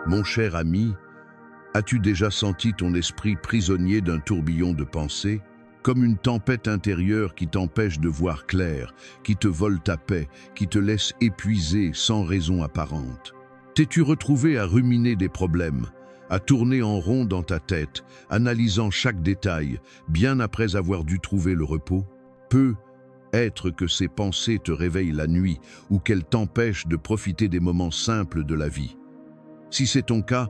Mon cher ami, as-tu déjà senti ton esprit prisonnier d'un tourbillon de pensées, comme une tempête intérieure qui t'empêche de voir clair, qui te vole ta paix, qui te laisse épuisé sans raison apparente? T'es-tu retrouvé à ruminer des problèmes, à tourner en rond dans ta tête, analysant chaque détail, bien après avoir dû trouver le repos? Peut être que ces pensées te réveillent la nuit ou qu'elles t'empêchent de profiter des moments simples de la vie. Si c'est ton cas,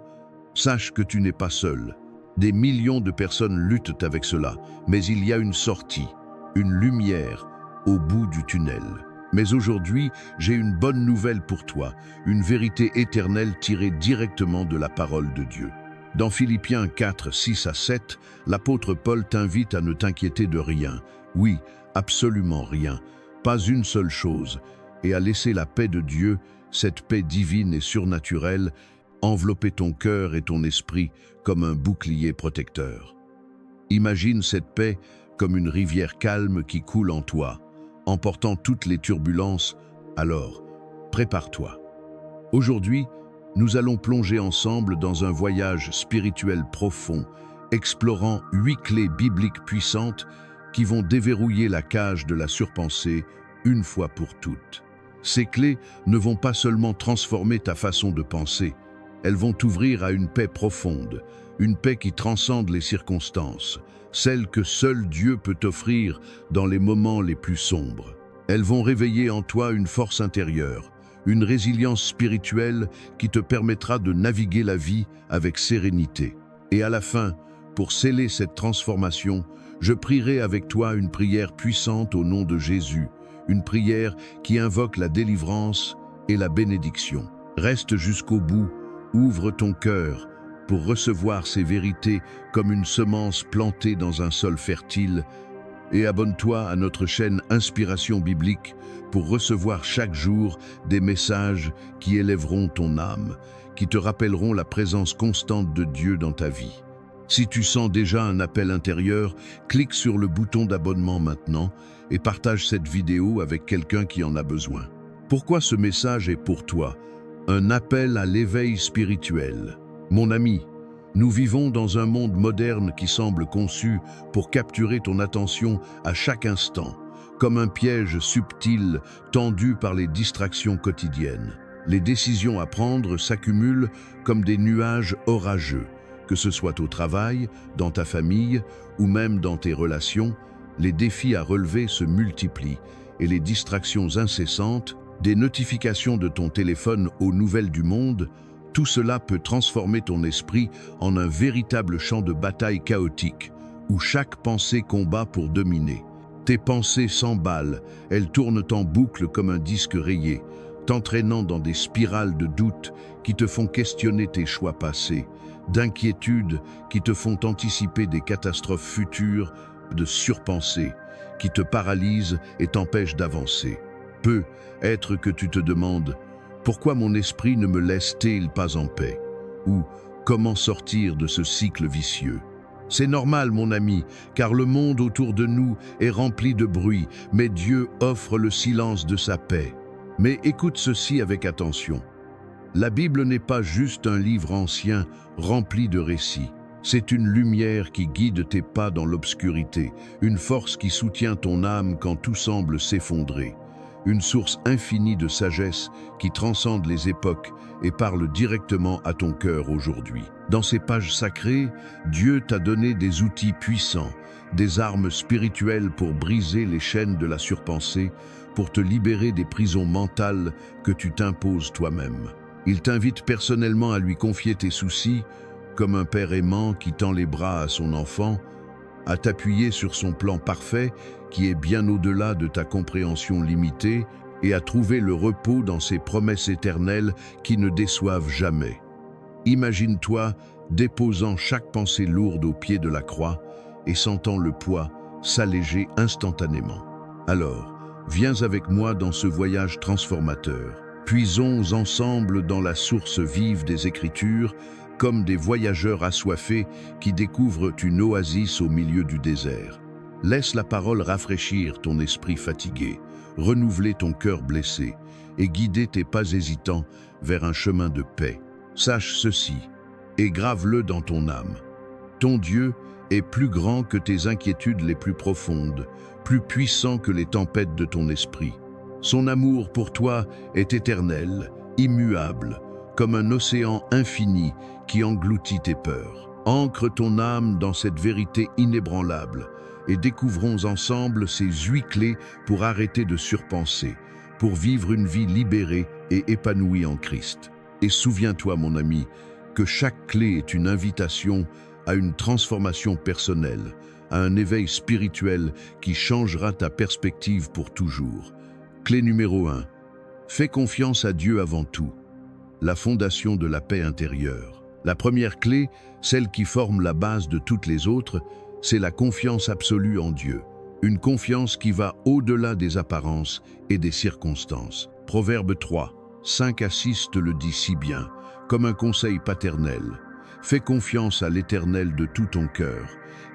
sache que tu n'es pas seul. Des millions de personnes luttent avec cela, mais il y a une sortie, une lumière au bout du tunnel. Mais aujourd'hui, j'ai une bonne nouvelle pour toi, une vérité éternelle tirée directement de la parole de Dieu. Dans Philippiens 4, 6 à 7, l'apôtre Paul t'invite à ne t'inquiéter de rien. Oui, absolument rien, pas une seule chose, et à laisser la paix de Dieu, cette paix divine et surnaturelle, envelopper ton cœur et ton esprit comme un bouclier protecteur. Imagine cette paix comme une rivière calme qui coule en toi, emportant toutes les turbulences. Alors, prépare-toi. Aujourd'hui, nous allons plonger ensemble dans un voyage spirituel profond, explorant 8 clés bibliques puissantes qui vont déverrouiller la cage de la surpensée une fois pour toutes. Ces clés ne vont pas seulement transformer ta façon de penser, elles vont t'ouvrir à une paix profonde, une paix qui transcende les circonstances, celle que seul Dieu peut t'offrir dans les moments les plus sombres. Elles vont réveiller en toi une force intérieure, une résilience spirituelle qui te permettra de naviguer la vie avec sérénité. Et à la fin, pour sceller cette transformation, je prierai avec toi une prière puissante au nom de Jésus, une prière qui invoque la délivrance et la bénédiction. Reste jusqu'au bout, ouvre ton cœur pour recevoir ces vérités comme une semence plantée dans un sol fertile et abonne-toi à notre chaîne Inspiration Biblique pour recevoir chaque jour des messages qui élèveront ton âme, qui te rappelleront la présence constante de Dieu dans ta vie. Si tu sens déjà un appel intérieur, clique sur le bouton d'abonnement maintenant et partage cette vidéo avec quelqu'un qui en a besoin. Pourquoi ce message est pour toi? Un appel à l'éveil spirituel. Mon ami, nous vivons dans un monde moderne qui semble conçu pour capturer ton attention à chaque instant, comme un piège subtil tendu par les distractions quotidiennes. Les décisions à prendre s'accumulent comme des nuages orageux. Que ce soit au travail, dans ta famille ou même dans tes relations, les défis à relever se multiplient et les distractions incessantes, des notifications de ton téléphone aux nouvelles du monde, tout cela peut transformer ton esprit en un véritable champ de bataille chaotique où chaque pensée combat pour dominer. Tes pensées s'emballent, elles tournent en boucle comme un disque rayé, t'entraînant dans des spirales de doutes qui te font questionner tes choix passés, d'inquiétudes qui te font anticiper des catastrophes futures, de surpensées qui te paralysent et t'empêchent d'avancer. Peut être que tu te demandes « Pourquoi mon esprit ne me laisse-t-il pas en paix ?» ou « Comment sortir de ce cycle vicieux ?» C'est normal, mon ami, car le monde autour de nous est rempli de bruit, mais Dieu offre le silence de sa paix. Mais écoute ceci avec attention. La Bible n'est pas juste un livre ancien rempli de récits. C'est une lumière qui guide tes pas dans l'obscurité, une force qui soutient ton âme quand tout semble s'effondrer, une source infinie de sagesse qui transcende les époques et parle directement à ton cœur aujourd'hui. Dans ces pages sacrées, Dieu t'a donné des outils puissants, des armes spirituelles pour briser les chaînes de la surpensée, pour te libérer des prisons mentales que tu t'imposes toi-même. Il t'invite personnellement à lui confier tes soucis, comme un père aimant qui tend les bras à son enfant, à t'appuyer sur son plan parfait qui est bien au-delà de ta compréhension limitée et à trouver le repos dans ses promesses éternelles qui ne déçoivent jamais. Imagine-toi déposant chaque pensée lourde au pied de la croix et sentant le poids s'alléger instantanément. Alors, viens avec moi dans ce voyage transformateur. Puisons ensemble dans la source vive des Écritures, comme des voyageurs assoiffés qui découvrent une oasis au milieu du désert. Laisse la parole rafraîchir ton esprit fatigué, renouveler ton cœur blessé et guider tes pas hésitants vers un chemin de paix. Sache ceci, et grave-le dans ton âme. Ton Dieu est plus grand que tes inquiétudes les plus profondes, plus puissant que les tempêtes de ton esprit. Son amour pour toi est éternel, immuable, comme un océan infini qui engloutit tes peurs. Ancre ton âme dans cette vérité inébranlable et découvrons ensemble ces 8 clés pour arrêter de surpenser, pour vivre une vie libérée et épanouie en Christ. Et souviens-toi, mon ami, que chaque clé est une invitation à une transformation personnelle, à un éveil spirituel qui changera ta perspective pour toujours. Clé numéro 1. Fais confiance à Dieu avant tout. La fondation de la paix intérieure. La première clé, celle qui forme la base de toutes les autres, c'est la confiance absolue en Dieu. Une confiance qui va au-delà des apparences et des circonstances. Proverbe 3, 5 à 6 te le dit si bien, comme un conseil paternel. Fais confiance à l'Éternel de tout ton cœur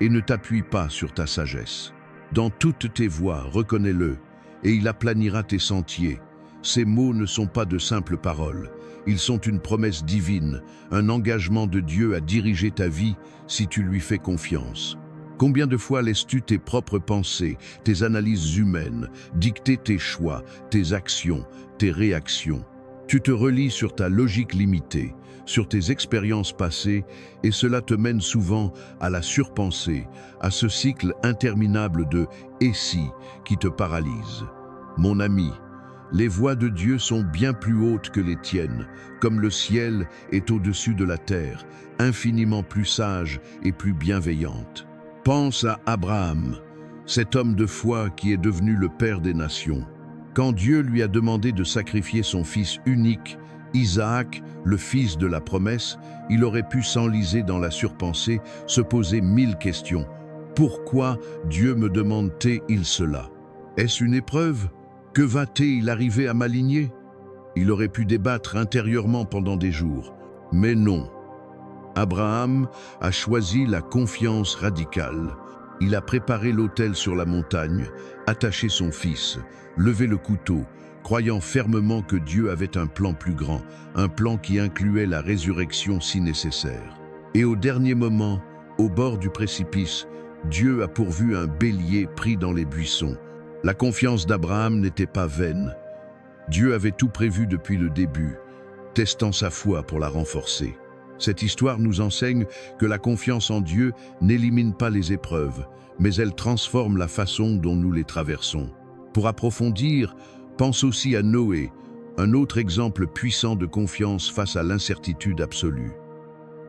et ne t'appuie pas sur ta sagesse. Dans toutes tes voies, reconnais-le, et il aplanira tes sentiers. Ces mots ne sont pas de simples paroles. Ils sont une promesse divine, un engagement de Dieu à diriger ta vie si tu lui fais confiance. Combien de fois laisses-tu tes propres pensées, tes analyses humaines, dicter tes choix, tes actions, tes réactions? Tu te relis sur ta logique limitée, sur tes expériences passées, et cela te mène souvent à la surpensée, à ce cycle interminable de « et si » qui te paralyse. Mon ami, les voies de Dieu sont bien plus hautes que les tiennes, comme le ciel est au-dessus de la terre, infiniment plus sage et plus bienveillante. Pense à Abraham, cet homme de foi qui est devenu le père des nations. Quand Dieu lui a demandé de sacrifier son fils unique, Isaac, le fils de la promesse, il aurait pu s'enliser dans la surpensée, se poser 1000 questions. Pourquoi Dieu me demande-t-il cela? Est-ce une épreuve? Que va-t-il arriver à m'aligner? Il aurait pu débattre intérieurement pendant des jours. Mais non. Abraham a choisi la confiance radicale. Il a préparé l'autel sur la montagne, attaché son fils, levé le couteau, croyant fermement que Dieu avait un plan plus grand, un plan qui incluait la résurrection si nécessaire. Et au dernier moment, au bord du précipice, Dieu a pourvu un bélier pris dans les buissons. La confiance d'Abraham n'était pas vaine. Dieu avait tout prévu depuis le début, testant sa foi pour la renforcer. Cette histoire nous enseigne que la confiance en Dieu n'élimine pas les épreuves, mais elle transforme la façon dont nous les traversons. Pour approfondir, pense aussi à Noé, un autre exemple puissant de confiance face à l'incertitude absolue.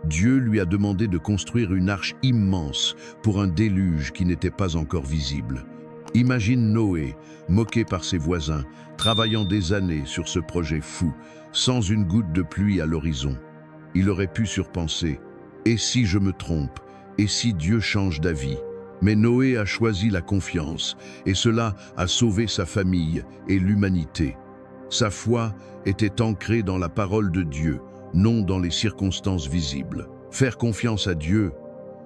Dieu lui a demandé de construire une arche immense pour un déluge qui n'était pas encore visible. Imagine Noé, moqué par ses voisins, travaillant des années sur ce projet fou, sans une goutte de pluie à l'horizon. Il aurait pu surpenser « Et si je me trompe? Et si Dieu change d'avis ?» Mais Noé a choisi la confiance, et cela a sauvé sa famille et l'humanité. Sa foi était ancrée dans la parole de Dieu, non dans les circonstances visibles. Faire confiance à Dieu,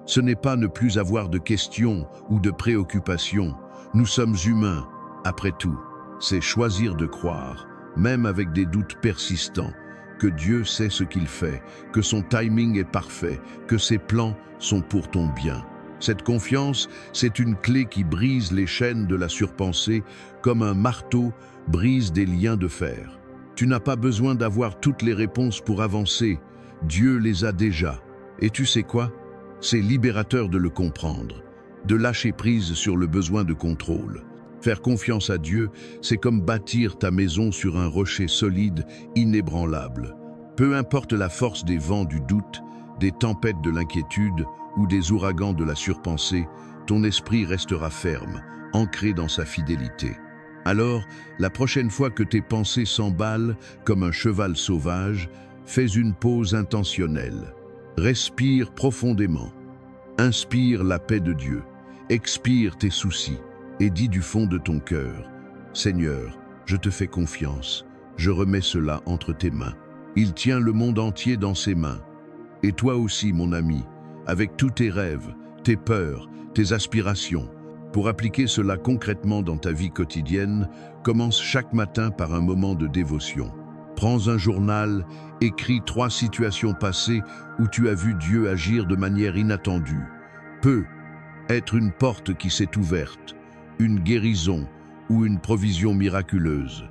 ce n'est pas ne plus avoir de questions ou de préoccupations. Nous sommes humains, après tout. C'est choisir de croire, même avec des doutes persistants, que Dieu sait ce qu'il fait, que son timing est parfait, que ses plans sont pour ton bien. Cette confiance, c'est une clé qui brise les chaînes de la surpensée comme un marteau brise des liens de fer. Tu n'as pas besoin d'avoir toutes les réponses pour avancer. Dieu les a déjà. Et tu sais quoi? C'est libérateur de le comprendre, de lâcher prise sur le besoin de contrôle. Faire confiance à Dieu, c'est comme bâtir ta maison sur un rocher solide, inébranlable. Peu importe la force des vents du doute, des tempêtes de l'inquiétude ou des ouragans de la surpensée, ton esprit restera ferme, ancré dans sa fidélité. Alors, la prochaine fois que tes pensées s'emballent comme un cheval sauvage, fais une pause intentionnelle. Respire profondément. Inspire la paix de Dieu. Expire tes soucis et dis du fond de ton cœur, « Seigneur, je te fais confiance, je remets cela entre tes mains. » Il tient le monde entier dans ses mains. Et toi aussi, mon ami, avec tous tes rêves, tes peurs, tes aspirations. Pour appliquer cela concrètement dans ta vie quotidienne, commence chaque matin par un moment de dévotion. Prends un journal, écris 3 situations passées où tu as vu Dieu agir de manière inattendue. Peut être une porte qui s'est ouverte, une guérison ou une provision miraculeuse.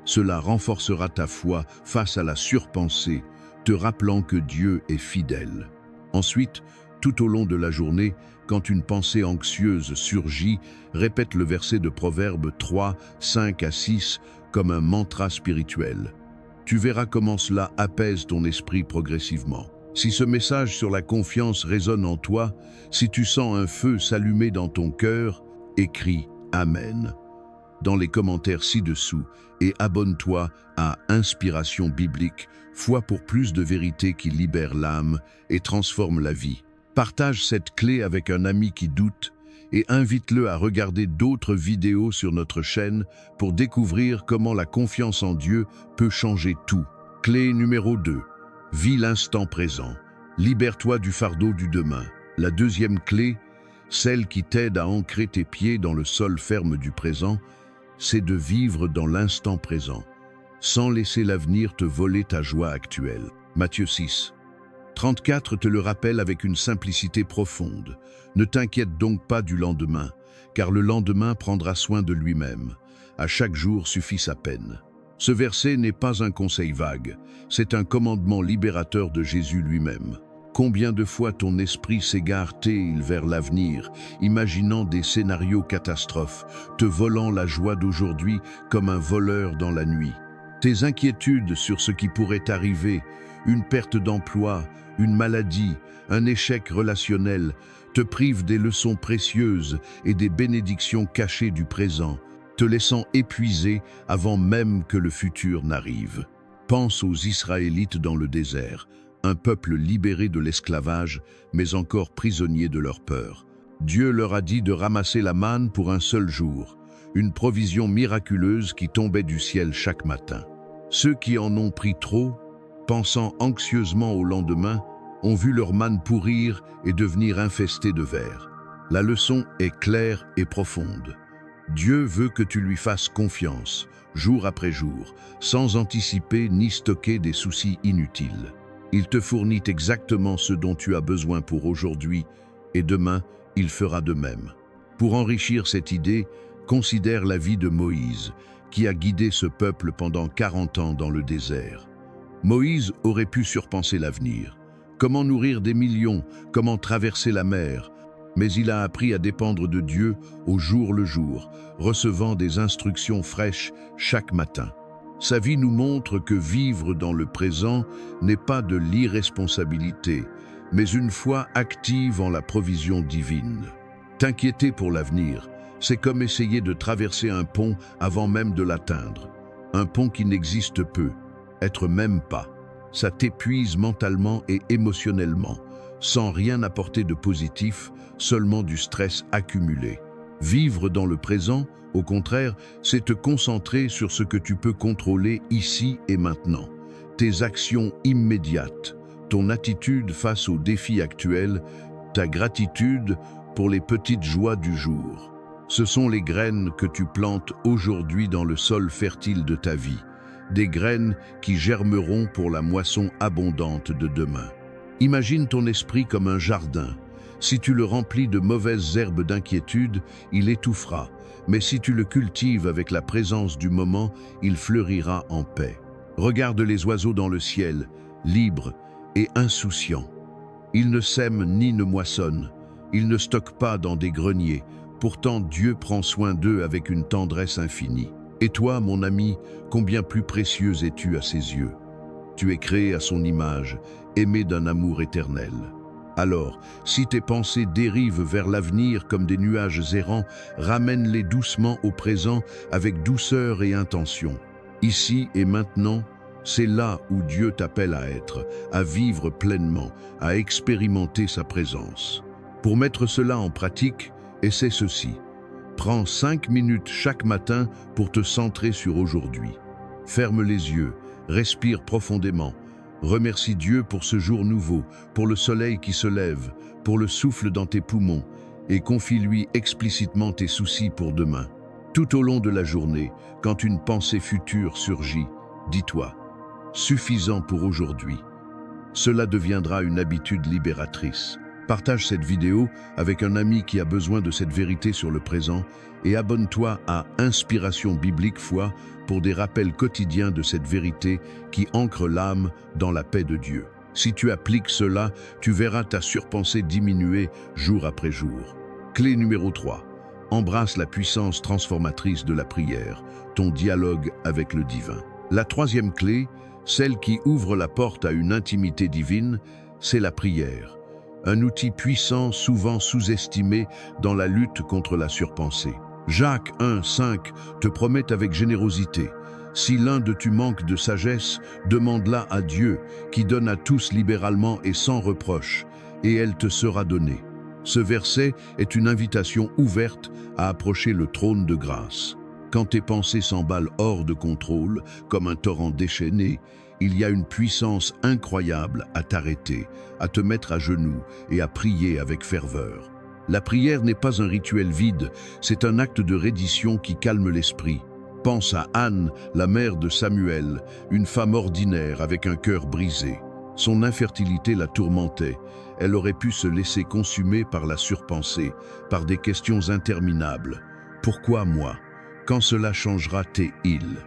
Cela renforcera ta foi face à la surpensée, te rappelant que Dieu est fidèle. Ensuite, tout au long de la journée, quand une pensée anxieuse surgit, répète le verset de Proverbes 3, 5 à 6 comme un mantra spirituel. Tu verras comment cela apaise ton esprit progressivement. Si ce message sur la confiance résonne en toi, si tu sens un feu s'allumer dans ton cœur, écris « Amen » dans les commentaires ci-dessous et abonne-toi à Inspiration biblique, foi pour plus de vérité qui libère l'âme et transforme la vie. Partage cette clé avec un ami qui doute et invite-le à regarder d'autres vidéos sur notre chaîne pour découvrir comment la confiance en Dieu peut changer tout. Clé numéro 2. Vis l'instant présent. Libère-toi du fardeau du demain. La deuxième clé, celle qui t'aide à ancrer tes pieds dans le sol ferme du présent, c'est de vivre dans l'instant présent, sans laisser l'avenir te voler ta joie actuelle. Matthieu 6, 34 te le rappelle avec une simplicité profonde. Ne t'inquiète donc pas du lendemain, car le lendemain prendra soin de lui-même. À chaque jour suffit sa peine. Ce verset n'est pas un conseil vague, c'est un commandement libérateur de Jésus lui-même. Combien de fois ton esprit s'égare-t-il vers l'avenir, imaginant des scénarios catastrophes, te volant la joie d'aujourd'hui comme un voleur dans la nuit. Tes inquiétudes sur ce qui pourrait arriver, une perte d'emploi, une maladie, un échec relationnel, te privent des leçons précieuses et des bénédictions cachées du présent, te laissant épuisé avant même que le futur n'arrive. Pense aux Israélites dans le désert, un peuple libéré de l'esclavage, mais encore prisonnier de leur peur. Dieu leur a dit de ramasser la manne pour un seul jour, une provision miraculeuse qui tombait du ciel chaque matin. Ceux qui en ont pris trop, pensant anxieusement au lendemain, ont vu leur manne pourrir et devenir infestée de vers. La leçon est claire et profonde. Dieu veut que tu lui fasses confiance, jour après jour, sans anticiper ni stocker des soucis inutiles. Il te fournit exactement ce dont tu as besoin pour aujourd'hui, et demain, il fera de même. Pour enrichir cette idée, considère la vie de Moïse, qui a guidé ce peuple pendant 40 ans dans le désert. Moïse aurait pu surpenser l'avenir. Comment nourrir des millions, comment traverser la mer, mais il a appris à dépendre de Dieu au jour le jour, recevant des instructions fraîches chaque matin. Sa vie nous montre que vivre dans le présent n'est pas de l'irresponsabilité, mais une foi active en la provision divine. T'inquiéter pour l'avenir, c'est comme essayer de traverser un pont avant même de l'atteindre. Un pont qui n'existe peu, être même pas. Ça t'épuise mentalement et émotionnellement, sans rien apporter de positif, seulement du stress accumulé. Vivre dans le présent, au contraire, c'est te concentrer sur ce que tu peux contrôler ici et maintenant. Tes actions immédiates, ton attitude face aux défis actuels, ta gratitude pour les petites joies du jour. Ce sont les graines que tu plantes aujourd'hui dans le sol fertile de ta vie, des graines qui germeront pour la moisson abondante de demain. Imagine ton esprit comme un jardin. Si tu le remplis de mauvaises herbes d'inquiétude, il étouffera, mais si tu le cultives avec la présence du moment, il fleurira en paix. Regarde les oiseaux dans le ciel, libres et insouciants. Ils ne sèment ni ne moissonnent, ils ne stockent pas dans des greniers, pourtant Dieu prend soin d'eux avec une tendresse infinie. Et toi, mon ami, combien plus précieuse es-tu à ses yeux? Tu es créé à son image, aimé d'un amour éternel. Alors, si tes pensées dérivent vers l'avenir comme des nuages errants, ramène-les doucement au présent avec douceur et intention. Ici et maintenant, c'est là où Dieu t'appelle à être, à vivre pleinement, à expérimenter sa présence. Pour mettre cela en pratique, essaie ceci. Prends 5 minutes chaque matin pour te centrer sur aujourd'hui. Ferme les yeux, respire profondément. Remercie Dieu pour ce jour nouveau, pour le soleil qui se lève, pour le souffle dans tes poumons, et confie-lui explicitement tes soucis pour demain. Tout au long de la journée, quand une pensée future surgit, dis-toi: suffisant pour aujourd'hui. Cela deviendra une habitude libératrice. Partage cette vidéo avec un ami qui a besoin de cette vérité sur le présent et abonne-toi à Inspiration Biblique Foi pour des rappels quotidiens de cette vérité qui ancre l'âme dans la paix de Dieu. Si tu appliques cela, tu verras ta surpensée diminuer jour après jour. Clé numéro 3. Embrasse la puissance transformatrice de la prière, ton dialogue avec le divin. La troisième clé, celle qui ouvre la porte à une intimité divine, c'est la prière. Un outil puissant, souvent sous-estimé dans la lutte contre la surpensée. Jacques 1,5 te promet avec générosité: si l'un de tu manque de sagesse, demande-la à Dieu, qui donne à tous libéralement et sans reproche, et elle te sera donnée. Ce verset est une invitation ouverte à approcher le trône de grâce. Quand tes pensées s'emballent hors de contrôle, comme un torrent déchaîné, il y a une puissance incroyable à t'arrêter, à te mettre à genoux et à prier avec ferveur. La prière n'est pas un rituel vide, c'est un acte de reddition qui calme l'esprit. Pense à Anne, la mère de Samuel, une femme ordinaire avec un cœur brisé. Son infertilité la tourmentait. Elle aurait pu se laisser consumer par la surpensée, par des questions interminables. Pourquoi moi? Quand cela changera tes îles?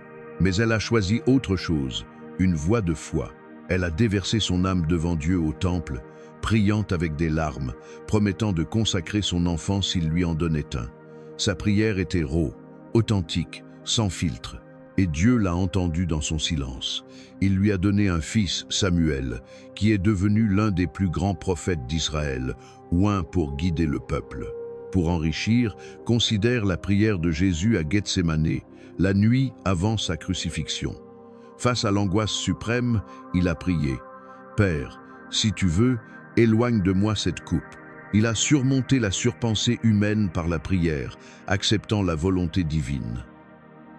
Mais elle a choisi autre chose, une voie de foi. Elle a déversé son âme devant Dieu au temple, priant avec des larmes, promettant de consacrer son enfant s'il lui en donnait un. Sa prière était raw, authentique, sans filtre, et Dieu l'a entendu dans son silence. Il lui a donné un fils, Samuel, qui est devenu l'un des plus grands prophètes d'Israël, oint pour guider le peuple. Pour enrichir, considère la prière de Jésus à Gethsémanée, la nuit avant sa crucifixion. Face à l'angoisse suprême, il a prié: « Père, si tu veux, éloigne de moi cette coupe. » Il a surmonté la surpensée humaine par la prière, acceptant la volonté divine.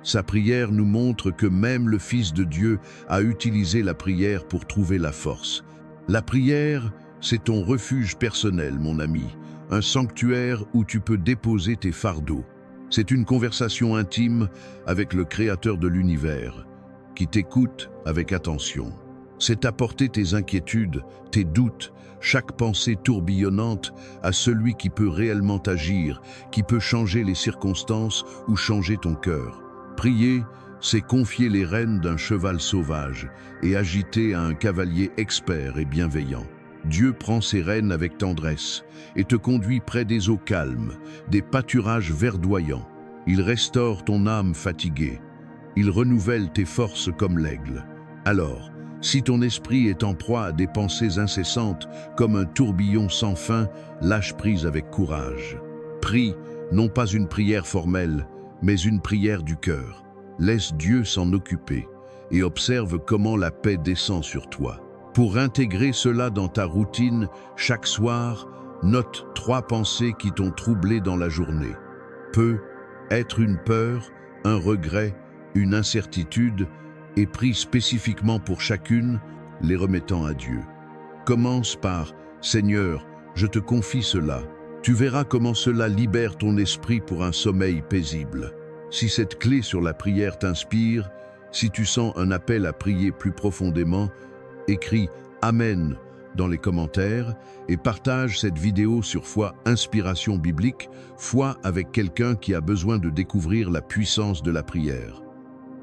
Sa prière nous montre que même le Fils de Dieu a utilisé la prière pour trouver la force. La prière, c'est ton refuge personnel, mon ami, un sanctuaire où tu peux déposer tes fardeaux. C'est une conversation intime avec le Créateur de l'univers, qui t'écoute avec attention. C'est apporter tes inquiétudes, tes doutes, chaque pensée tourbillonnante à celui qui peut réellement agir, qui peut changer les circonstances ou changer ton cœur. Prier, c'est confier les rênes d'un cheval sauvage et agiter à un cavalier expert et bienveillant. Dieu prend ses rênes avec tendresse et te conduit près des eaux calmes, des pâturages verdoyants. Il restaure ton âme fatiguée. Il renouvelle tes forces comme l'aigle. Alors, si ton esprit est en proie à des pensées incessantes, comme un tourbillon sans fin, lâche prise avec courage. Prie, non pas une prière formelle, mais une prière du cœur. Laisse Dieu s'en occuper et observe comment la paix descend sur toi. Pour intégrer cela dans ta routine, chaque soir, note 3 pensées qui t'ont troublé dans la journée. Peut être une peur, un regret, une incertitude, et prie spécifiquement pour chacune, les remettant à Dieu. Commence par « Seigneur, je te confie cela ». Tu verras comment cela libère ton esprit pour un sommeil paisible. Si cette clé sur la prière t'inspire, si tu sens un appel à prier plus profondément, écris « Amen » dans les commentaires et partage cette vidéo sur Foi Inspiration Biblique, Foi avec quelqu'un qui a besoin de découvrir la puissance de la prière.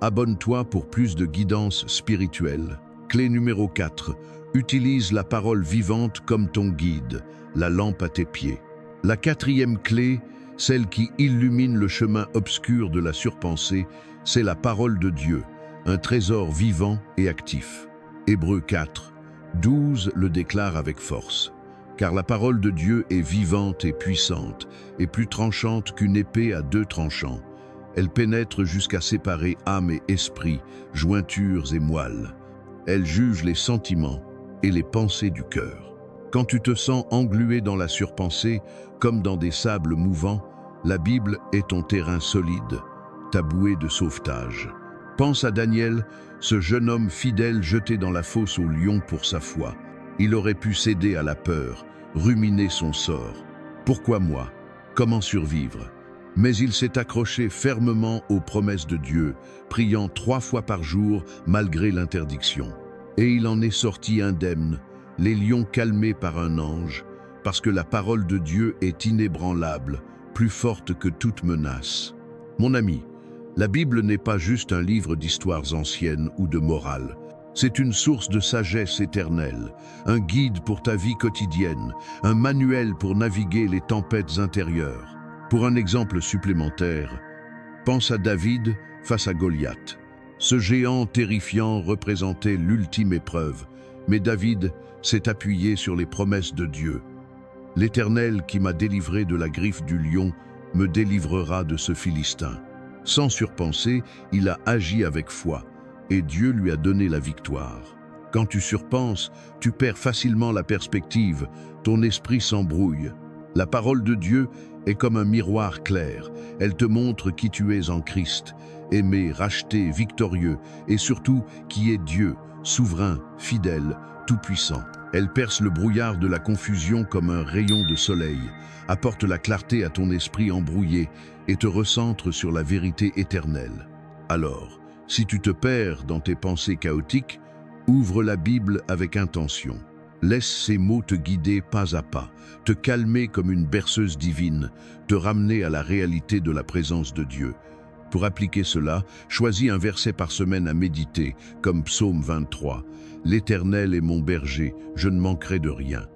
Abonne-toi pour plus de guidance spirituelle. Clé numéro 4. Utilise la parole vivante comme ton guide, la lampe à tes pieds. La 4e clé, celle qui illumine le chemin obscur de la surpensée, c'est la parole de Dieu, un trésor vivant et actif. Hébreux 4, 12 le déclare avec force. Car la parole de Dieu est vivante et puissante, et plus tranchante qu'une épée à 2 tranchants. Elle pénètre jusqu'à séparer âme et esprit, jointures et moelle. Elle juge les sentiments et les pensées du cœur. Quand tu te sens englué dans la surpensée, comme dans des sables mouvants, la Bible est ton terrain solide, ta bouée de sauvetage. Pense à Daniel, ce jeune homme fidèle jeté dans la fosse au lion pour sa foi. Il aurait pu céder à la peur, ruminer son sort. Pourquoi moi? Comment survivre? Mais il s'est accroché fermement aux promesses de Dieu, priant 3 fois par jour malgré l'interdiction. Et il en est sorti indemne, les lions calmés par un ange, parce que la parole de Dieu est inébranlable, plus forte que toute menace. Mon ami, la Bible n'est pas juste un livre d'histoires anciennes ou de morale. C'est une source de sagesse éternelle, un guide pour ta vie quotidienne, un manuel pour naviguer les tempêtes intérieures. Pour un exemple supplémentaire, pense à David face à Goliath. Ce géant terrifiant représentait l'ultime épreuve, mais David s'est appuyé sur les promesses de Dieu. L'Éternel qui m'a délivré de la griffe du lion me délivrera de ce Philistin. Sans surpenser, il a agi avec foi, et Dieu lui a donné la victoire. Quand tu surpenses, tu perds facilement la perspective, ton esprit s'embrouille. La parole de Dieu est comme un miroir clair, elle te montre qui tu es en Christ, aimé, racheté, victorieux, et surtout qui est Dieu, souverain, fidèle, tout-puissant. Elle perce le brouillard de la confusion comme un rayon de soleil, apporte la clarté à ton esprit embrouillé et te recentre sur la vérité éternelle. Alors, si tu te perds dans tes pensées chaotiques, ouvre la Bible avec intention. Laisse ces mots te guider pas à pas, te calmer comme une berceuse divine, te ramener à la réalité de la présence de Dieu. Pour appliquer cela, choisis un verset par semaine à méditer, comme Psaume 23. « L'Éternel est mon berger, je ne manquerai de rien ».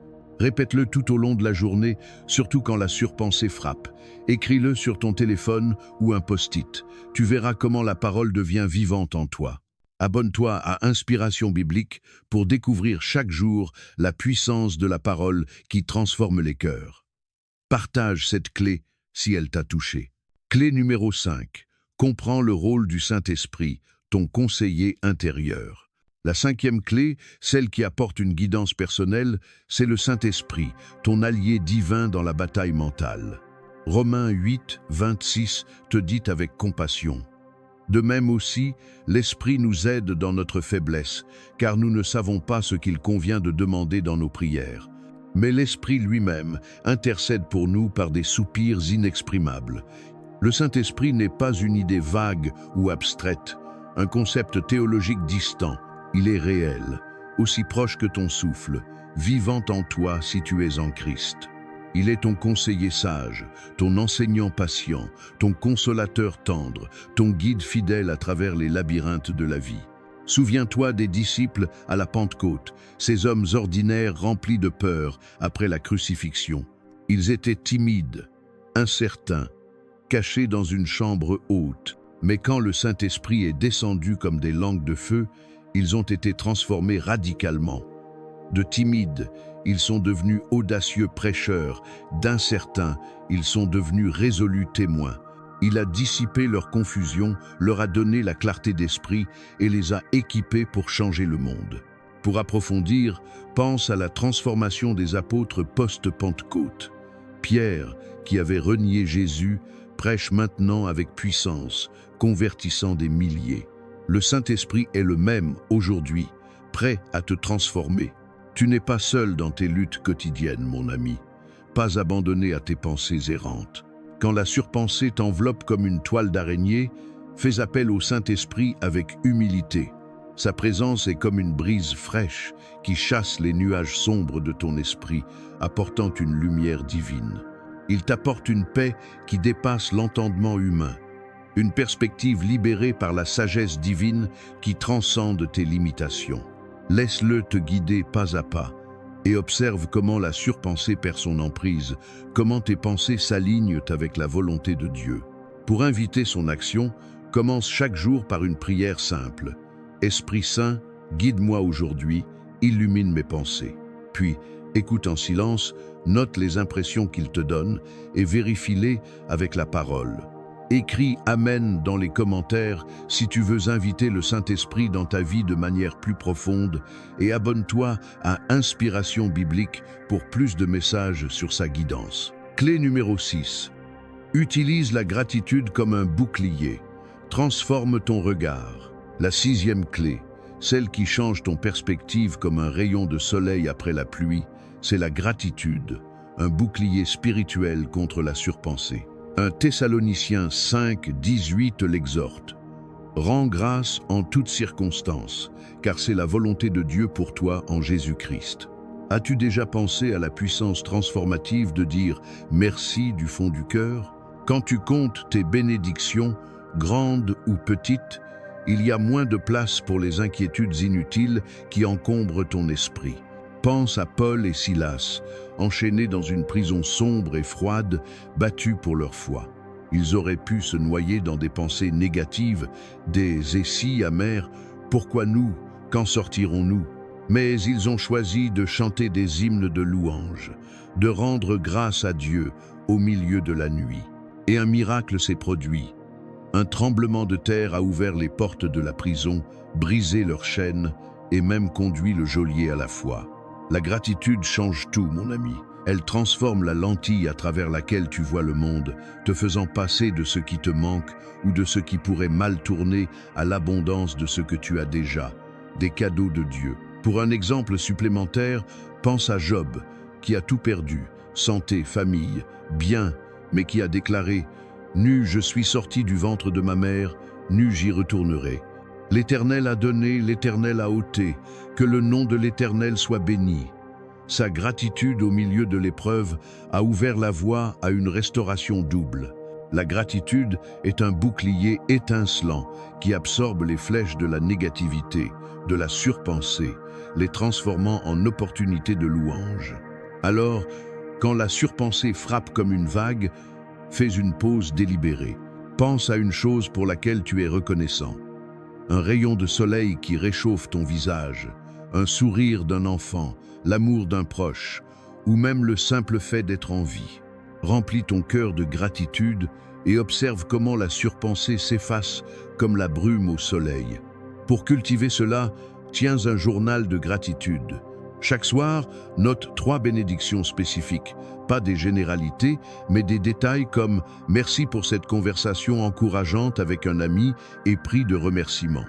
Répète-le tout au long de la journée, surtout quand la surpensée frappe. Écris-le sur ton téléphone ou un post-it. Tu verras comment la parole devient vivante en toi. Abonne-toi à Inspiration Biblique pour découvrir chaque jour la puissance de la parole qui transforme les cœurs. Partage cette clé si elle t'a touché. Clé numéro 5. Comprends le rôle du Saint-Esprit, ton conseiller intérieur. La 5e clé, celle qui apporte une guidance personnelle, c'est le Saint-Esprit, ton allié divin dans la bataille mentale. Romains 8, 26 te dit avec compassion. De même aussi, l'Esprit nous aide dans notre faiblesse, car nous ne savons pas ce qu'il convient de demander dans nos prières. Mais l'Esprit lui-même intercède pour nous par des soupirs inexprimables. Le Saint-Esprit n'est pas une idée vague ou abstraite, un concept théologique distant. Il est réel, aussi proche que ton souffle, vivant en toi si tu es en Christ. Il est ton conseiller sage, ton enseignant patient, ton consolateur tendre, ton guide fidèle à travers les labyrinthes de la vie. Souviens-toi des disciples à la Pentecôte, ces hommes ordinaires remplis de peur après la crucifixion. Ils étaient timides, incertains, cachés dans une chambre haute. Mais quand le Saint-Esprit est descendu comme des langues de feu, ils ont été transformés radicalement. De timides, ils sont devenus audacieux prêcheurs, d'incertains, ils sont devenus résolus témoins. Il a dissipé leur confusion, leur a donné la clarté d'esprit et les a équipés pour changer le monde. Pour approfondir, pense à la transformation des apôtres post-Pentecôte. Pierre, qui avait renié Jésus, prêche maintenant avec puissance, convertissant des milliers. Le Saint-Esprit est le même aujourd'hui, prêt à te transformer. Tu n'es pas seul dans tes luttes quotidiennes, mon ami. Pas abandonné à tes pensées errantes. Quand la surpensée t'enveloppe comme une toile d'araignée, fais appel au Saint-Esprit avec humilité. Sa présence est comme une brise fraîche qui chasse les nuages sombres de ton esprit, apportant une lumière divine. Il t'apporte une paix qui dépasse l'entendement humain, une perspective libérée par la sagesse divine qui transcende tes limitations. Laisse-le te guider pas à pas et observe comment la surpensée perd son emprise, comment tes pensées s'alignent avec la volonté de Dieu. Pour inviter son action, commence chaque jour par une prière simple. Esprit Saint, guide-moi aujourd'hui, illumine mes pensées. Puis, écoute en silence, note les impressions qu'il te donne et vérifie-les avec la parole. Écris « Amen » dans les commentaires si tu veux inviter le Saint-Esprit dans ta vie de manière plus profonde et abonne-toi à Inspiration Biblique pour plus de messages sur sa guidance. Clé numéro 6. Utilise la gratitude comme un bouclier. Transforme ton regard. La 6e clé, celle qui change ton perspective comme un rayon de soleil après la pluie, c'est la gratitude, un bouclier spirituel contre la surpensée. 1 Thessaloniciens 5, 18 l'exhorte. Rends grâce en toutes circonstances, car c'est la volonté de Dieu pour toi en Jésus-Christ. As-tu déjà pensé à la puissance transformative de dire merci du fond du cœur? Quand tu comptes tes bénédictions, grandes ou petites, il y a moins de place pour les inquiétudes inutiles qui encombrent ton esprit. Pense à Paul et Silas, enchaînés dans une prison sombre et froide, battus pour leur foi. Ils auraient pu se noyer dans des pensées négatives, des « et si » amers. Pourquoi nous? Qu'en sortirons-nous? Mais ils ont choisi de chanter des hymnes de louange, de rendre grâce à Dieu au milieu de la nuit. Et un miracle s'est produit. Un tremblement de terre a ouvert les portes de la prison, brisé leurs chaînes et même conduit le geôlier à la foi. La gratitude change tout, mon ami. Elle transforme la lentille à travers laquelle tu vois le monde, te faisant passer de ce qui te manque ou de ce qui pourrait mal tourner à l'abondance de ce que tu as déjà, des cadeaux de Dieu. Pour un exemple supplémentaire, pense à Job, qui a tout perdu, santé, famille, bien, mais qui a déclaré « Nu je suis sorti du ventre de ma mère, nu j'y retournerai. L'Éternel a donné, l'Éternel a ôté, que le nom de l'Éternel soit béni. » Sa gratitude au milieu de l'épreuve a ouvert la voie à une restauration double. La gratitude est un bouclier étincelant qui absorbe les flèches de la négativité, de la surpensée, les transformant en opportunités de louange. Alors, quand la surpensée frappe comme une vague, fais une pause délibérée. Pense à une chose pour laquelle tu es reconnaissant. Un rayon de soleil qui réchauffe ton visage, un sourire d'un enfant, l'amour d'un proche, ou même le simple fait d'être en vie. Remplis ton cœur de gratitude et observe comment la surpensée s'efface comme la brume au soleil. Pour cultiver cela, tiens un journal de gratitude. Chaque soir, note 3 bénédictions spécifiques, pas des généralités, mais des détails comme « Merci pour cette conversation encourageante avec un ami et pris de remerciements ».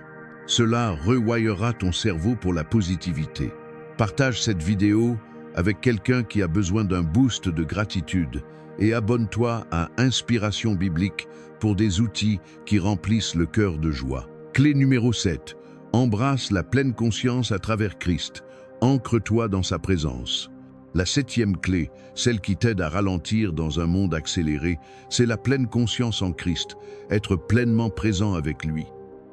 Cela rewirera ton cerveau pour la positivité. Partage cette vidéo avec quelqu'un qui a besoin d'un boost de gratitude et abonne-toi à Inspiration Biblique pour des outils qui remplissent le cœur de joie. Clé numéro 7. Embrasse la pleine conscience à travers Christ. Ancre-toi dans sa présence. La 7e clé, celle qui t'aide à ralentir dans un monde accéléré, c'est la pleine conscience en Christ, être pleinement présent avec lui.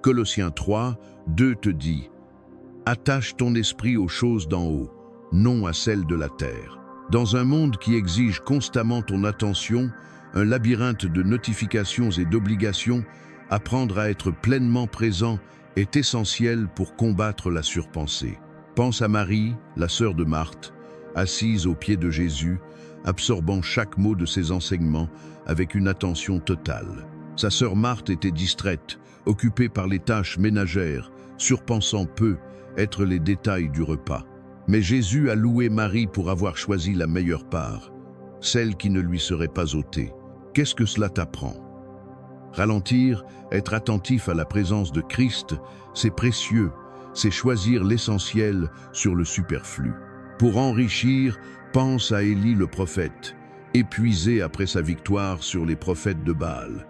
Colossiens 3, 2 te dit « Attache ton esprit aux choses d'en haut, non à celles de la terre. » Dans un monde qui exige constamment ton attention, un labyrinthe de notifications et d'obligations, apprendre à être pleinement présent est essentiel pour combattre la surpensée. Pense à Marie, la sœur de Marthe, assise aux pieds de Jésus, absorbant chaque mot de ses enseignements avec une attention totale. Sa sœur Marthe était distraite, occupée par les tâches ménagères, surpensant peu être les détails du repas. Mais Jésus a loué Marie pour avoir choisi la meilleure part, celle qui ne lui serait pas ôtée. Qu'est-ce que cela t'apprend? Ralentir, être attentif à la présence de Christ, c'est précieux, c'est choisir l'essentiel sur le superflu. Pour enrichir, pense à Élie le prophète, épuisé après sa victoire sur les prophètes de Baal.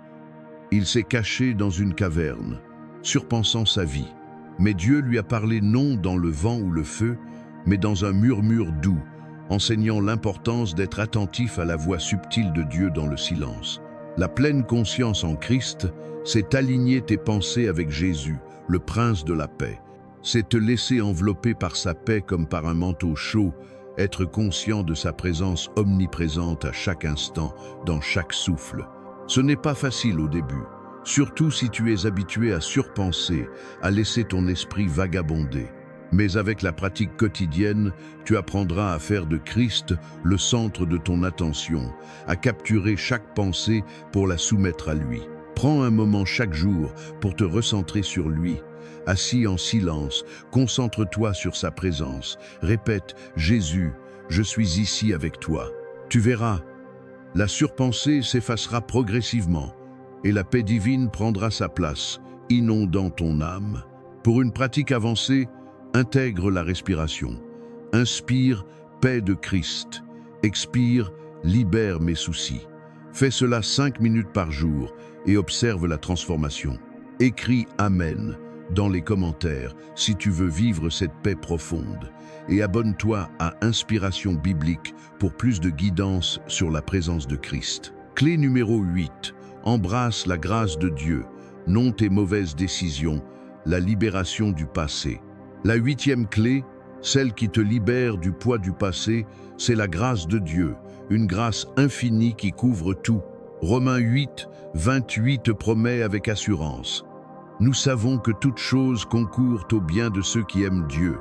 Il s'est caché dans une caverne, surpensant sa vie. Mais Dieu lui a parlé non dans le vent ou le feu, mais dans un murmure doux, enseignant l'importance d'être attentif à la voix subtile de Dieu dans le silence. La pleine conscience en Christ, c'est aligner tes pensées avec Jésus, le prince de la paix. C'est te laisser envelopper par sa paix comme par un manteau chaud, être conscient de sa présence omniprésente à chaque instant, dans chaque souffle. Ce n'est pas facile au début, surtout si tu es habitué à surpenser, à laisser ton esprit vagabonder. Mais avec la pratique quotidienne, tu apprendras à faire de Christ le centre de ton attention, à capturer chaque pensée pour la soumettre à lui. Prends un moment chaque jour pour te recentrer sur lui. Assis en silence, concentre-toi sur sa présence. Répète « Jésus, je suis ici avec toi ». Tu verras, la surpensée s'effacera progressivement et la paix divine prendra sa place, inondant ton âme. Pour une pratique avancée, intègre la respiration. Inspire, paix de Christ. Expire, libère mes soucis. Fais cela 5 minutes par jour et observe la transformation. Écris Amen dans les commentaires si tu veux vivre cette paix profonde et abonne-toi à Inspiration biblique pour plus de guidance sur la présence de Christ. Clé numéro 8. Embrasse la grâce de Dieu, non tes mauvaises décisions, la libération du passé. La 8e clé, celle qui te libère du poids du passé, c'est la grâce de Dieu, une grâce infinie qui couvre tout. Romains 8, 28 te promet avec assurance. Nous savons que toutes choses concourent au bien de ceux qui aiment Dieu,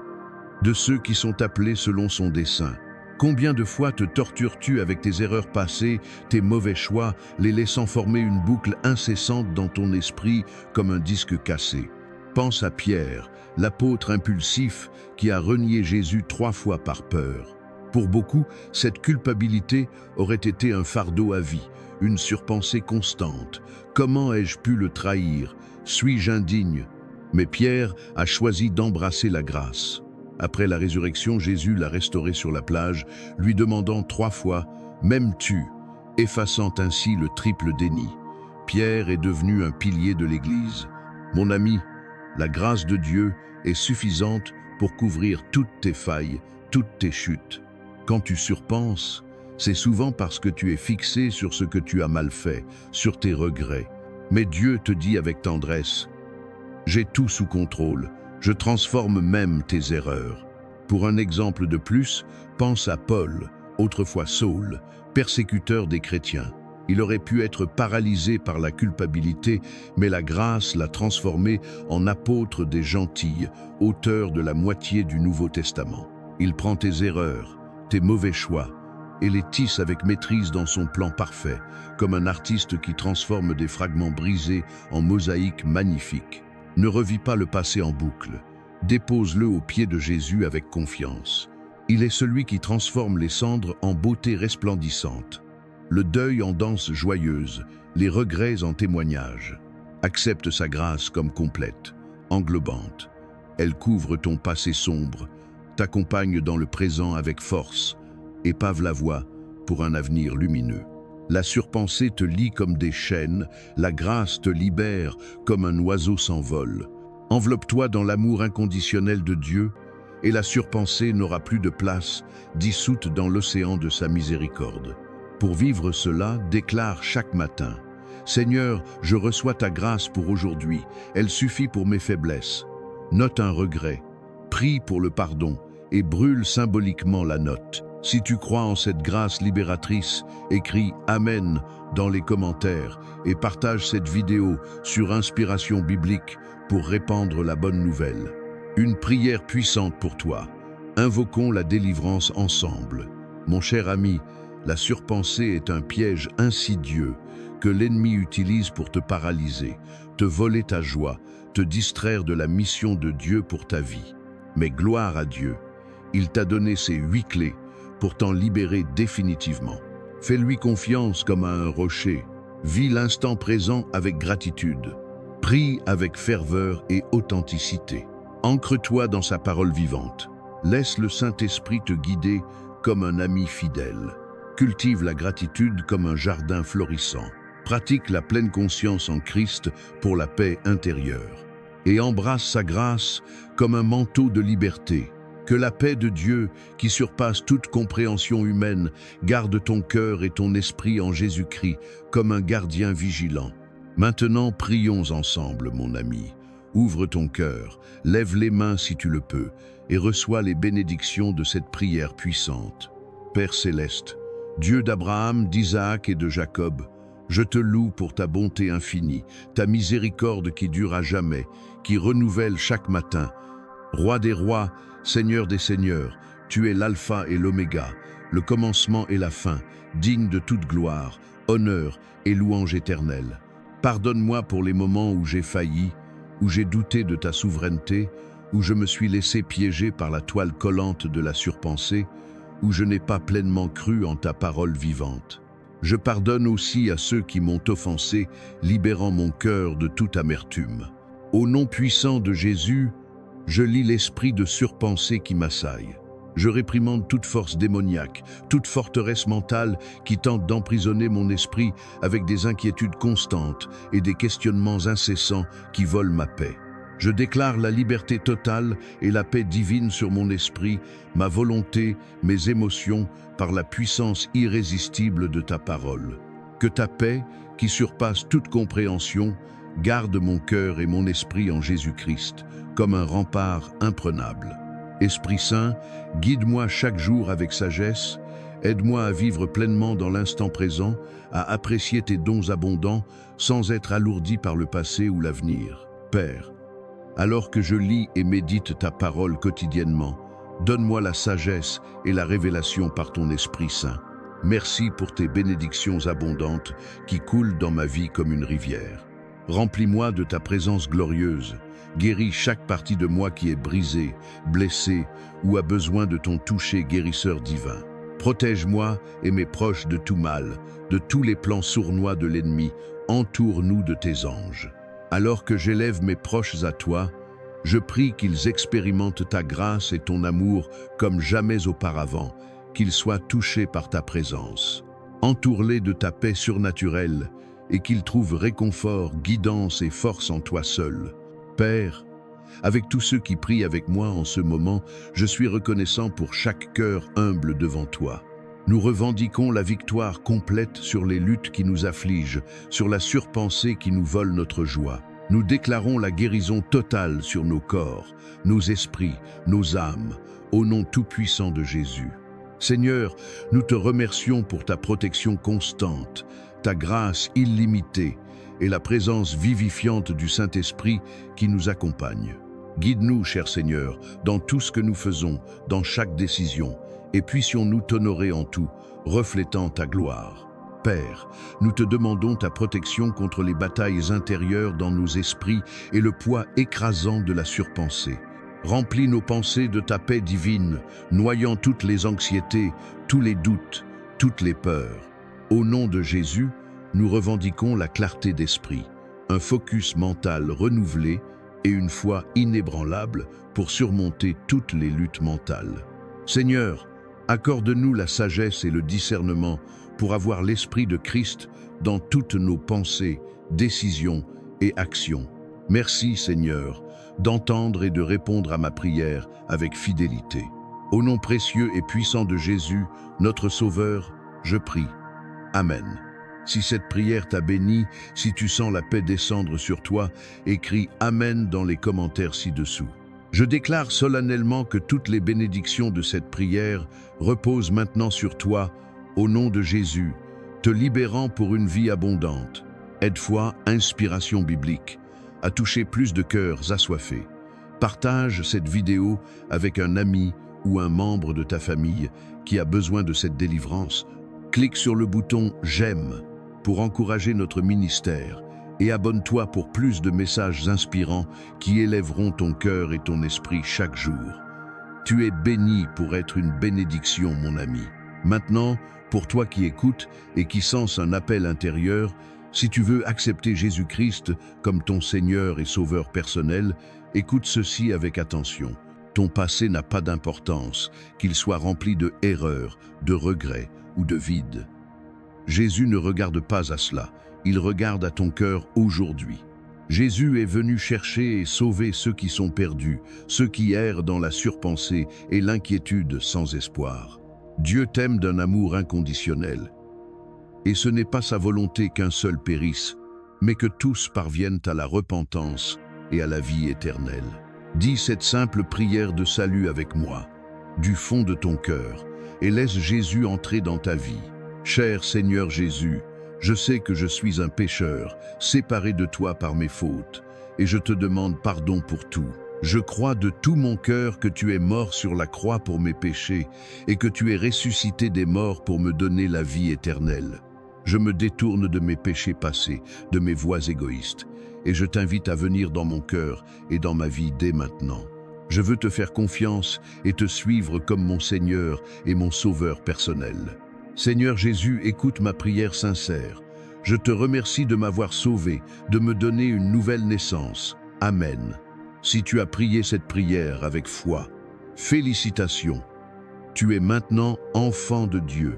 de ceux qui sont appelés selon son dessein. Combien de fois te tortures-tu avec tes erreurs passées, tes mauvais choix, les laissant former une boucle incessante dans ton esprit comme un disque cassé? Pense à Pierre, l'apôtre impulsif qui a renié Jésus 3 fois par peur. Pour beaucoup, cette culpabilité aurait été un fardeau à vie, une surpensée constante. Comment ai-je pu le trahir? Suis-je indigne? Mais Pierre a choisi d'embrasser la grâce. Après la résurrection, Jésus l'a restauré sur la plage, lui demandant 3 fois « M'aimes-tu ?» effaçant ainsi le triple déni. Pierre est devenu un pilier de l'Église. Mon ami, la grâce de Dieu est suffisante pour couvrir toutes tes failles, toutes tes chutes. Quand tu surpenses, c'est souvent parce que tu es fixé sur ce que tu as mal fait, sur tes regrets. Mais Dieu te dit avec tendresse, « J'ai tout sous contrôle, je transforme même tes erreurs. » Pour un exemple de plus, pense à Paul, autrefois Saul, persécuteur des chrétiens. Il aurait pu être paralysé par la culpabilité, mais la grâce l'a transformé en apôtre des gentils, auteur de la moitié du Nouveau Testament. Il prend tes erreurs, tes mauvais choix, et les tisse avec maîtrise dans son plan parfait, comme un artiste qui transforme des fragments brisés en mosaïques magnifiques. Ne revis pas le passé en boucle. Dépose-le aux pieds de Jésus avec confiance. Il est celui qui transforme les cendres en beauté resplendissante, le deuil en danse joyeuse, les regrets en témoignage. Accepte sa grâce comme complète, englobante. Elle couvre ton passé sombre, t'accompagne dans le présent avec force et pave la voie pour un avenir lumineux. La surpensée te lie comme des chaînes, la grâce te libère comme un oiseau s'envole. Enveloppe-toi dans l'amour inconditionnel de Dieu et la surpensée n'aura plus de place, dissoute dans l'océan de sa miséricorde. Pour vivre cela, déclare chaque matin « Seigneur, je reçois ta grâce pour aujourd'hui, elle suffit pour mes faiblesses. » Note un regret, prie pour le pardon et brûle symboliquement la note. Si tu crois en cette grâce libératrice, écris « Amen » dans les commentaires et partage cette vidéo sur Inspiration biblique pour répandre la bonne nouvelle. Une prière puissante pour toi. Invoquons la délivrance ensemble. Mon cher ami, la surpensée est un piège insidieux que l'ennemi utilise pour te paralyser, te voler ta joie, te distraire de la mission de Dieu pour ta vie. Mais gloire à Dieu, il t'a donné ces 8 clés pour t'en libérer définitivement. Fais-lui confiance comme à un rocher. Vis l'instant présent avec gratitude. Prie avec ferveur et authenticité. Ancre-toi dans sa parole vivante. Laisse le Saint-Esprit te guider comme un ami fidèle. Cultive la gratitude comme un jardin florissant. Pratique la pleine conscience en Christ pour la paix intérieure. Et embrasse sa grâce comme un manteau de liberté. Que la paix de Dieu, qui surpasse toute compréhension humaine, garde ton cœur et ton esprit en Jésus-Christ comme un gardien vigilant. Maintenant, prions ensemble, mon ami. Ouvre ton cœur, lève les mains si tu le peux, et reçois les bénédictions de cette prière puissante. Père céleste, Dieu d'Abraham, d'Isaac et de Jacob, je te loue pour ta bonté infinie, ta miséricorde qui dure à jamais, qui renouvelle chaque matin. Roi des rois, Seigneur des seigneurs, tu es l'alpha et l'oméga, le commencement et la fin, digne de toute gloire, honneur et louange éternelle. Pardonne-moi pour les moments où j'ai failli, où j'ai douté de ta souveraineté, où je me suis laissé piéger par la toile collante de la surpensée, où je n'ai pas pleinement cru en ta parole vivante. Je pardonne aussi à ceux qui m'ont offensé, libérant mon cœur de toute amertume. Au nom puissant de Jésus, je lis l'esprit de surpensée qui m'assaille. Je réprimande toute force démoniaque, toute forteresse mentale qui tente d'emprisonner mon esprit avec des inquiétudes constantes et des questionnements incessants qui volent ma paix. Je déclare la liberté totale et la paix divine sur mon esprit, ma volonté, mes émotions, par la puissance irrésistible de ta parole. Que ta paix, qui surpasse toute compréhension, garde mon cœur et mon esprit en Jésus-Christ, comme un rempart imprenable. Esprit Saint, guide-moi chaque jour avec sagesse, aide-moi à vivre pleinement dans l'instant présent, à apprécier tes dons abondants sans être alourdi par le passé ou l'avenir. Père, alors que je lis et médite ta parole quotidiennement, donne-moi la sagesse et la révélation par ton Esprit Saint. Merci pour tes bénédictions abondantes qui coulent dans ma vie comme une rivière. Remplis-moi de ta présence glorieuse. Guéris chaque partie de moi qui est brisée, blessée ou a besoin de ton toucher guérisseur divin. Protège-moi et mes proches de tout mal, de tous les plans sournois de l'ennemi. Entoure-nous de tes anges. Alors que j'élève mes proches à toi, je prie qu'ils expérimentent ta grâce et ton amour comme jamais auparavant, qu'ils soient touchés par ta présence. Entoure-les de ta paix surnaturelle et qu'ils trouvent réconfort, guidance et force en toi seul. Père, avec tous ceux qui prient avec moi en ce moment, je suis reconnaissant pour chaque cœur humble devant toi. Nous revendiquons la victoire complète sur les luttes qui nous affligent, sur la surpensée qui nous vole notre joie. Nous déclarons la guérison totale sur nos corps, nos esprits, nos âmes, au nom tout-puissant de Jésus. Seigneur, nous te remercions pour ta protection constante, ta grâce illimitée et la présence vivifiante du Saint-Esprit qui nous accompagne. Guide-nous, cher Seigneur, dans tout ce que nous faisons, dans chaque décision, et puissions-nous t'honorer en tout, reflétant ta gloire. Père, nous te demandons ta protection contre les batailles intérieures dans nos esprits et le poids écrasant de la surpensée. Remplis nos pensées de ta paix divine, noyant toutes les anxiétés, tous les doutes, toutes les peurs. Au nom de Jésus, nous revendiquons la clarté d'esprit, un focus mental renouvelé et une foi inébranlable pour surmonter toutes les luttes mentales. Seigneur, accorde-nous la sagesse et le discernement pour avoir l'Esprit de Christ dans toutes nos pensées, décisions et actions. Merci, Seigneur, d'entendre et de répondre à ma prière avec fidélité. Au nom précieux et puissant de Jésus, notre Sauveur, je prie. Amen. Si cette prière t'a béni, si tu sens la paix descendre sur toi, écris « Amen » dans les commentaires ci-dessous. Je déclare solennellement que toutes les bénédictions de cette prière reposent maintenant sur toi, au nom de Jésus, te libérant pour une vie abondante. Aide-foi, inspiration biblique, à toucher plus de cœurs assoiffés. Partage cette vidéo avec un ami ou un membre de ta famille qui a besoin de cette délivrance. Clique sur le bouton « J'aime » pour encourager notre ministère et abonne-toi pour plus de messages inspirants qui élèveront ton cœur et ton esprit chaque jour. Tu es béni pour être une bénédiction, mon ami. Maintenant, pour toi qui écoutes et qui sens un appel intérieur, si tu veux accepter Jésus-Christ comme ton Seigneur et Sauveur personnel, écoute ceci avec attention. Ton passé n'a pas d'importance, qu'il soit rempli de erreurs, de regrets ou de vide. Jésus ne regarde pas à cela, il regarde à ton cœur aujourd'hui. Jésus est venu chercher et sauver ceux qui sont perdus, ceux qui errent dans la surpensée et l'inquiétude sans espoir. Dieu t'aime d'un amour inconditionnel. Et ce n'est pas sa volonté qu'un seul périsse, mais que tous parviennent à la repentance et à la vie éternelle. Dis cette simple prière de salut avec moi, du fond de ton cœur, et laisse Jésus entrer dans ta vie. Cher Seigneur Jésus, je sais que je suis un pécheur, séparé de toi par mes fautes, et je te demande pardon pour tout. Je crois de tout mon cœur que tu es mort sur la croix pour mes péchés, et que tu es ressuscité des morts pour me donner la vie éternelle. Je me détourne de mes péchés passés, de mes voies égoïstes, et je t'invite à venir dans mon cœur et dans ma vie dès maintenant. Je veux te faire confiance et te suivre comme mon Seigneur et mon Sauveur personnel. Seigneur Jésus, écoute ma prière sincère. Je te remercie de m'avoir sauvé, de me donner une nouvelle naissance. Amen. Si tu as prié cette prière avec foi, félicitations. Tu es maintenant enfant de Dieu,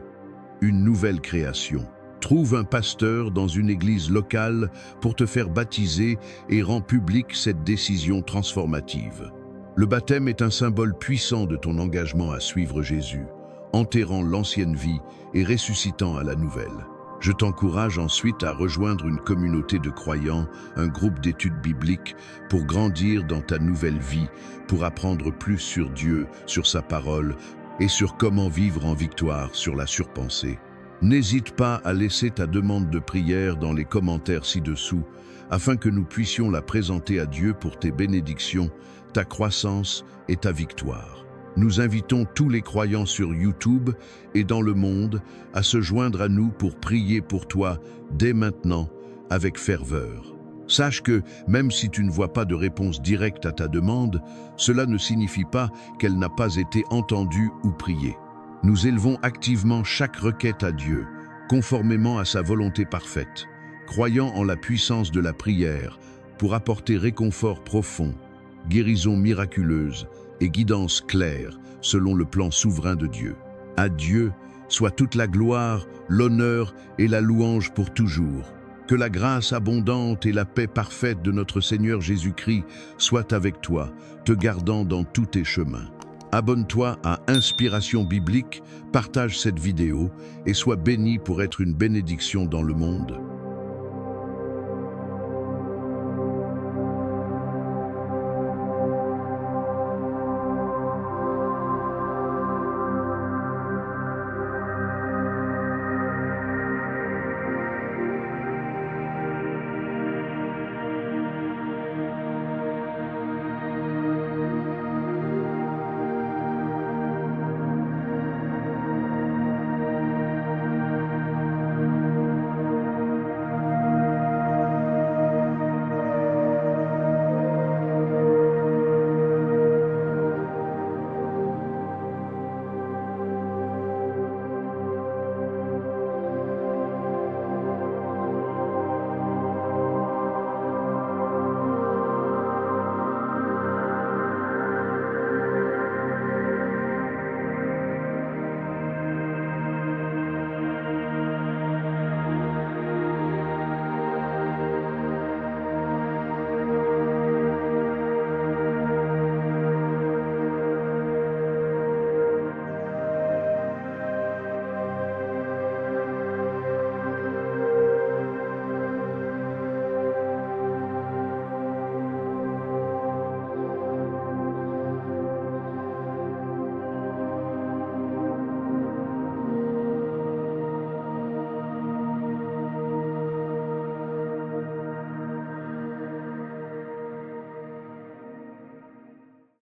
une nouvelle création. Trouve un pasteur dans une église locale pour te faire baptiser et rends publique cette décision transformative. Le baptême est un symbole puissant de ton engagement à suivre Jésus, enterrant l'ancienne vie et ressuscitant à la nouvelle. Je t'encourage ensuite à rejoindre une communauté de croyants, un groupe d'études bibliques, pour grandir dans ta nouvelle vie, pour apprendre plus sur Dieu, sur sa parole et sur comment vivre en victoire sur la surpensée. N'hésite pas à laisser ta demande de prière dans les commentaires ci-dessous, afin que nous puissions la présenter à Dieu pour tes bénédictions, ta croissance et ta victoire. Nous invitons tous les croyants sur YouTube et dans le monde à se joindre à nous pour prier pour toi dès maintenant avec ferveur. Sache que, même si tu ne vois pas de réponse directe à ta demande, cela ne signifie pas qu'elle n'a pas été entendue ou priée. Nous élevons activement chaque requête à Dieu, conformément à sa volonté parfaite, croyant en la puissance de la prière pour apporter réconfort profond, guérison miraculeuse et guidance claire selon le plan souverain de Dieu. À Dieu soit toute la gloire, l'honneur et la louange pour toujours. Que la grâce abondante et la paix parfaite de notre Seigneur Jésus-Christ soient avec toi, te gardant dans tous tes chemins. Abonne-toi à Inspiration Biblique, partage cette vidéo et sois béni pour être une bénédiction dans le monde.